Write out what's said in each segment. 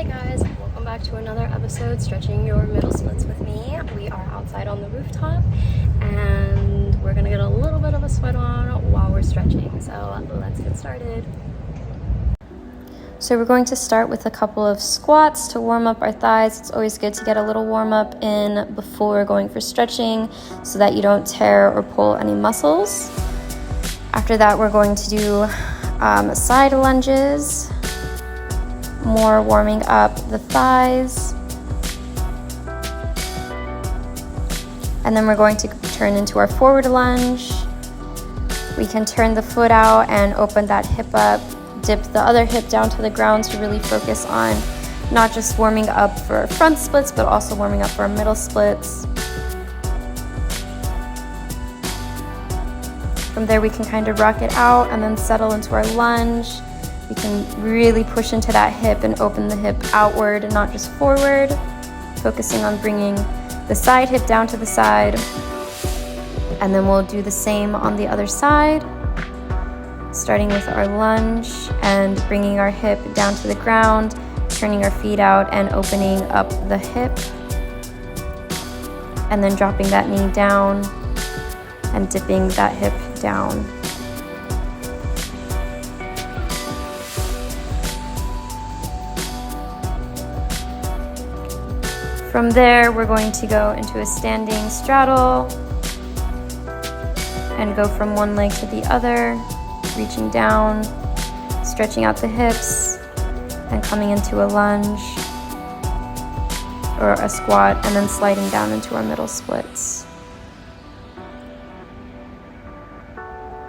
Hey guys, welcome back to another episode stretching your middle splits with me. We are outside on the rooftop and we're gonna get a little bit of a sweat on while we're stretching. So let's get started. So we're going to start with a couple of squats to warm up our thighs. It's always good to get a little warm up in before going for stretching so that you don't tear or pull any muscles. After that, we're going to do side lunges, more warming up the thighs. And then we're going to turn into our forward lunge. We can turn the foot out and open that hip up, dip the other hip down to the ground to really focus on not just warming up for our front splits, but also warming up for our middle splits. From there, we can kind of rock it out and then settle into our lunge. We can really push into that hip and open the hip outward and not just forward, focusing on bringing the side hip down to the side. And then we'll do the same on the other side, starting with our lunge and bringing our hip down to the ground, turning our feet out and opening up the hip, and then dropping that knee down and dipping that hip down. From there, we're going to go into a standing straddle and go from one leg to the other, reaching down, stretching out the hips, and coming into a lunge or a squat, and then sliding down into our middle splits.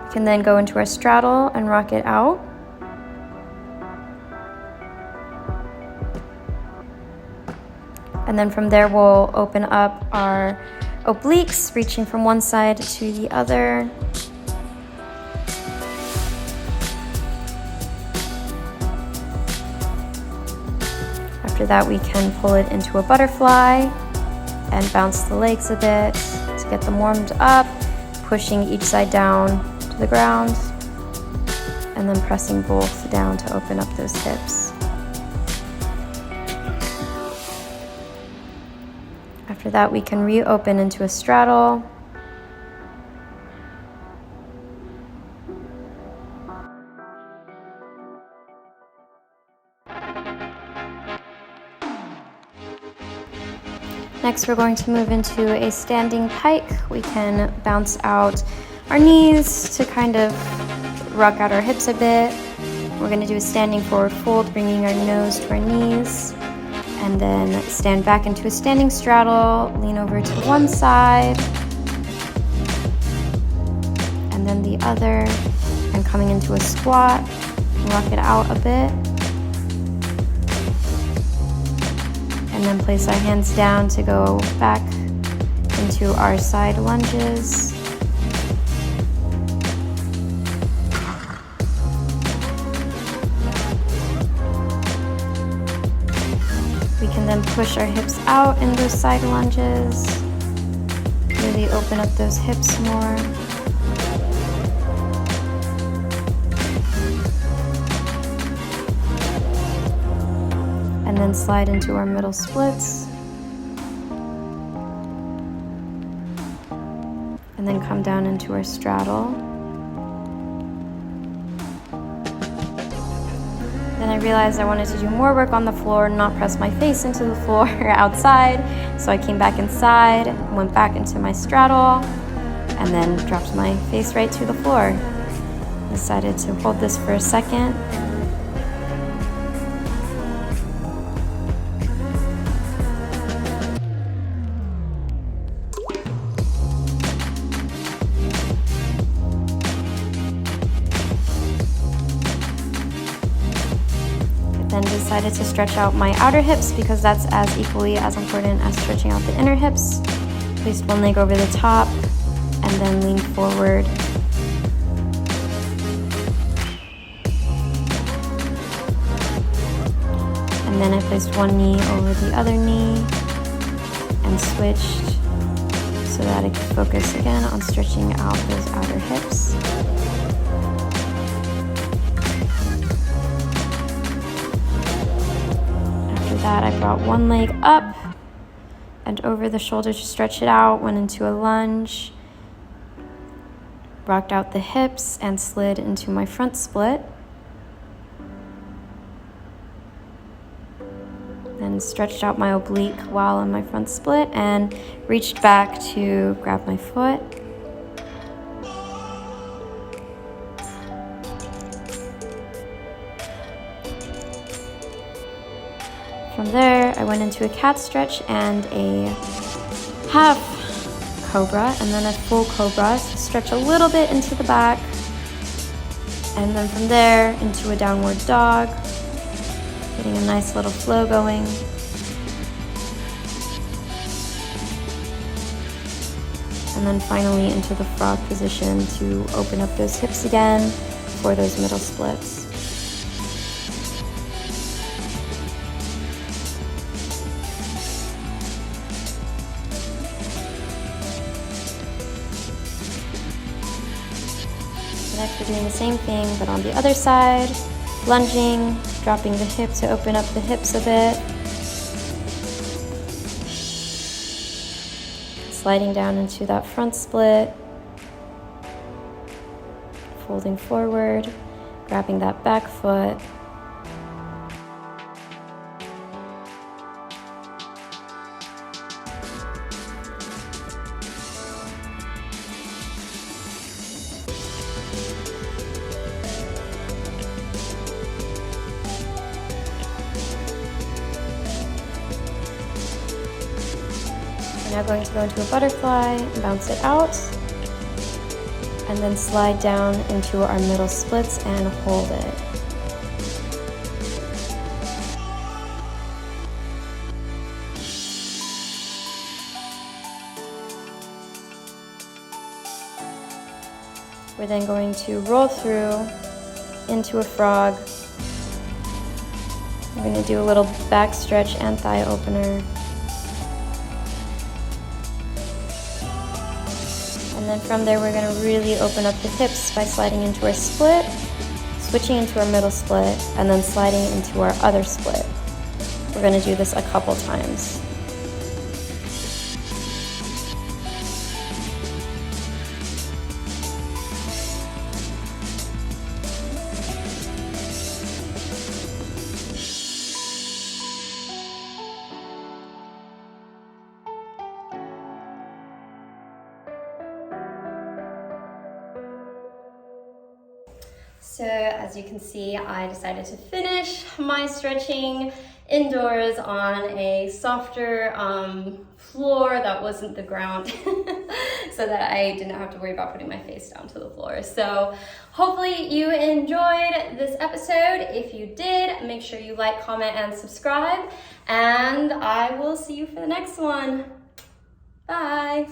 We can then go into our straddle and rock it out. And then from there, we'll open up our obliques, reaching from one side to the other. After that, we can pull it into a butterfly and bounce the legs a bit to get them warmed up, pushing each side down to the ground, and then pressing both down to open up those hips. After that, we can reopen into a straddle. Next, we're going to move into a standing pike. We can bounce out our knees to kind of rock out our hips a bit. We're going to do a standing forward fold, bringing our nose to our knees. And then stand back into a standing straddle, lean over to one side, and then the other, and coming into a squat, rock it out a bit. And then place our hands down to go back into our side lunges. We can then push our hips out in those side lunges, really open up those hips more. And then slide into our middle splits. And then come down into our straddle. Then I realized I wanted to do more work on the floor, not press my face into the floor outside. So I came back inside, went back into my straddle, and then dropped my face right to the floor. Decided to hold this for a second. Then decided to stretch out my outer hips because that's as equally as important as stretching out the inner hips. Placed one leg over the top and then leaned forward. And then I placed one knee over the other knee and switched so that I could focus again on stretching out those outer hips. After that, I brought one leg up and over the shoulder to stretch it out, went into a lunge, rocked out the hips and slid into my front split. Then stretched out my oblique while in my front split and reached back to grab my foot. From there, I went into a cat stretch and a half cobra, and then a full cobra. So stretch a little bit into the back, and then from there into a downward dog, getting a nice little flow going. And then finally into the frog position to open up those hips again for those middle splits. Next, we're doing the same thing, but on the other side, lunging, dropping the hip to open up the hips a bit, sliding down into that front split, folding forward, grabbing that back foot, now going to go into a butterfly and bounce it out, and then slide down into our middle splits and hold it. We're then going to roll through into a frog. We're going to do a little back stretch and thigh opener. And then from there, we're going to really open up the hips by sliding into our split, switching into our middle split, and then sliding into our other split. We're going to do this a couple times. So as you can see, I decided to finish my stretching indoors on a softer floor that wasn't the ground so that I didn't have to worry about putting my face down to the floor. So hopefully you enjoyed this episode. If you did, make sure you like, comment, and subscribe, and I will see you for the next one. Bye.